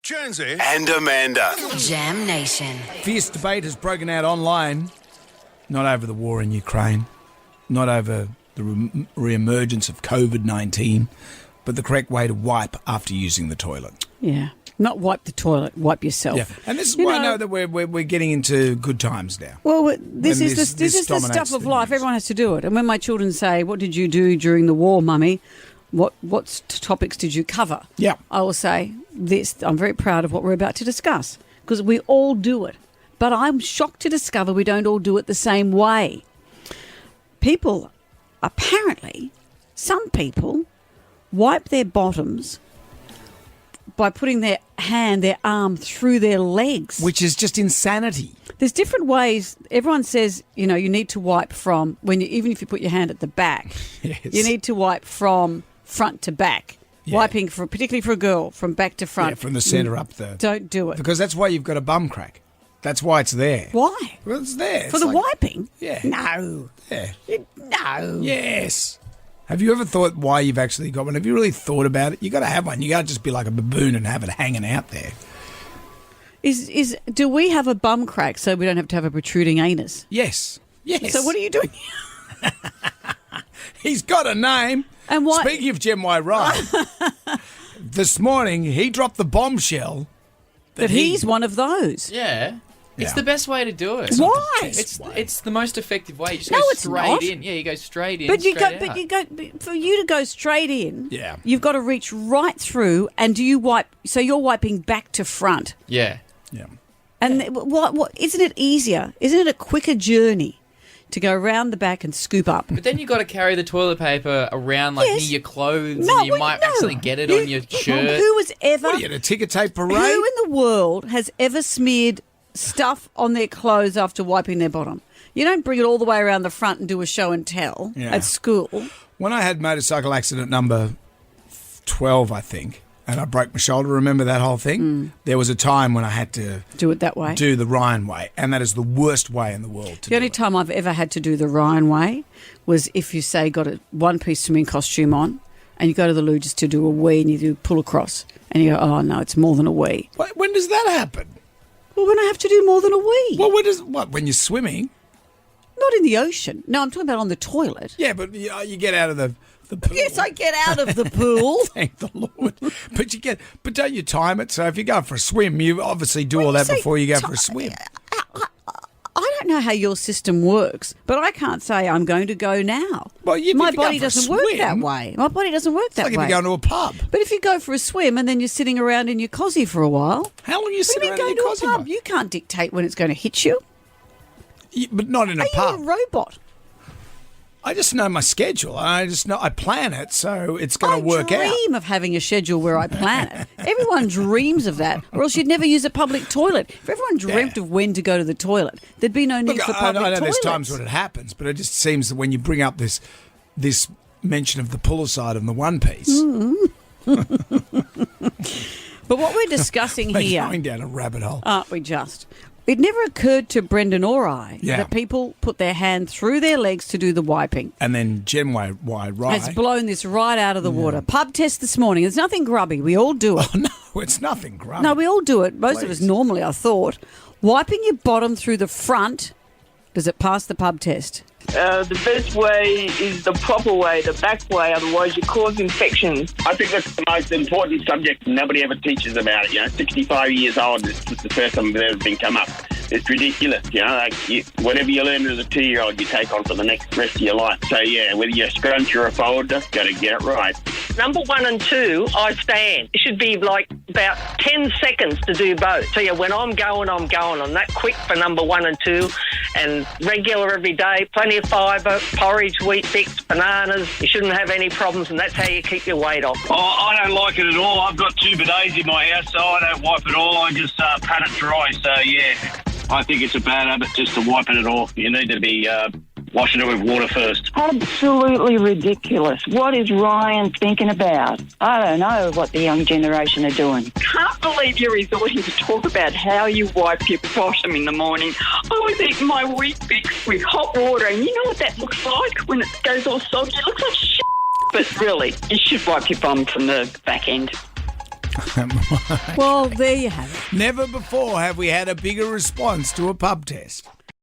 Jonesy and Amanda. Jam Nation. Fierce debate has broken out online, not over the war in Ukraine, not over the re-emergence of COVID-19, but the correct way to wipe after using the toilet. Yeah. Not wipe the toilet, wipe yourself. Yeah, and this is why I know that we're getting into good times now. Well, this is the stuff of life. Everyone has to do it. And when my children say, "What did you do during the war, Mummy? What topics did you cover?" Yeah. I will say this. I'm very proud of what we're about to discuss because we all do it. But I'm shocked to discover we don't all do it the same way. People, apparently, some people wipe their bottoms by putting their arm through their legs. Which is just insanity. There's different ways. Everyone says, you need to wipe from, even if you put your hand at the back, Yes. you need to wipe from front to back. Yeah. Wiping, particularly for a girl, from back to front. Yeah, from the centre up the... Don't do it. Because that's why you've got a bum crack. That's why it's there. Why? Well, it's there. For It's the wiping? Yeah. No. Yeah. No. Yes. Have you ever thought why you've actually got one? Have you really thought about it? You got to have one. You can't just be like a baboon and have it hanging out there. Do we have a bum crack so we don't have to have a protruding anus? Yes. Yes. So what are you doing? He's got a name. And what? Speaking of Jem Y. Wright, this morning he dropped the bombshell That he's one of those. Yeah. It's Yeah. the best way to do it. Why? It's the most effective way. You just No, go it's straight not. in. Yeah, you go straight in. But you straight go, out. for you to go straight in. Yeah. You've got to reach right through, and do you wipe? So you're wiping back to front, Yeah. Yeah. and what? Isn't it easier? Isn't it a quicker journey to go around the back and scoop up? But then you got to carry the toilet paper around Yes. near your clothes, No, and you well, might no. accidentally get it on your shirt. Who has ever? What are you, at a ticker tape parade? Who in the world has ever smeared stuff on their clothes after wiping their bottom? You don't bring it all the way around the front and do a show and tell Yeah. at school. When I had motorcycle accident number 12, I think, and I broke my shoulder, remember that whole thing? There was a time when I had to Do it that way. do the Ryan way, and that is the worst way in the world to The do only it. time I've ever had to do the Ryan way was if you say got a one-piece swimming costume on and you go to the loo just to do a wee and you do pull across and you go, oh no, it's more than a wee. When does that happen? Well, when I have to do more than a wee. Well, when you're swimming? Not in the ocean. No, I'm talking about on the toilet. Yeah, but you get out of the pool. Yes, I get out of the pool. Thank the Lord. But don't you time it? So if you go for a swim, you obviously do all that say before you go for a swim. I don't know how your system works, but I can't say I'm going to go now. Well, if My you go body for a doesn't work that swim, way. My body doesn't work It's that like way. if you're going to a pub. But if you go for a swim and then you're sitting around in your cosy for a while, How long are you what do sitting you mean around go in to your a cosy pub? bar? You can't dictate when it's going to hit you. But not in a Are pub. you a robot? I just know my schedule. I plan it, so it's going to work out. I dream of having a schedule where I plan it. Everyone dreams of that, or else you'd never use a public toilet. If everyone dreamt of when to go to the toilet, there'd be no need Look, for I public know toilets. there's times when it happens, but it just seems that when you bring up this mention of the puller side and the one piece, But what we're discussing we're here, going down a rabbit hole. aren't we just? It never occurred to Brendan or I Yeah. that people put their hand through their legs to do the wiping. And then Jen Y. Wright. Has blown this right out of the water. Pub test this morning. It's nothing grubby. We all do it. Oh, no, it's nothing grubby. No, we all do it. Most of us Please. normally, I thought. Wiping your bottom through the front, does it pass the pub test? The best way is the proper way, the back way, otherwise you cause infections. I think that's the most important subject. Nobody ever teaches about it. 65 years old, this is the first time it's ever been come up. It's ridiculous, whatever you learn as a 2-year-old, you take on for the next rest of your life. So, yeah, whether you're a scrunch or a folder, got to get it right. Number 1 and 2, I stand. It should be like about 10 seconds to do both. So, yeah, when I'm going. I'm that quick for number 1 and 2, and regular every day, plenty of fibre, porridge, wheat bix, bananas. You shouldn't have any problems, and that's how you keep your weight off. Oh, I don't like it at all. I've got 2 bidets in my house, so I don't wipe it all. I just pat it dry. So, yeah, I think it's a bad habit just to wipe it all. You need to be washing it with water first. Absolutely ridiculous. What is Ryan thinking about? I don't know what the young generation are doing. Can't believe you're resorting to talk about how you wipe your bottom in the morning. I was eating my wheat bix with hot water, and you know what that looks like when it goes all soggy? It looks like shit. But really, you should wipe your bum from the back end. Well, there you have it. Never before have we had a bigger response to a pub test.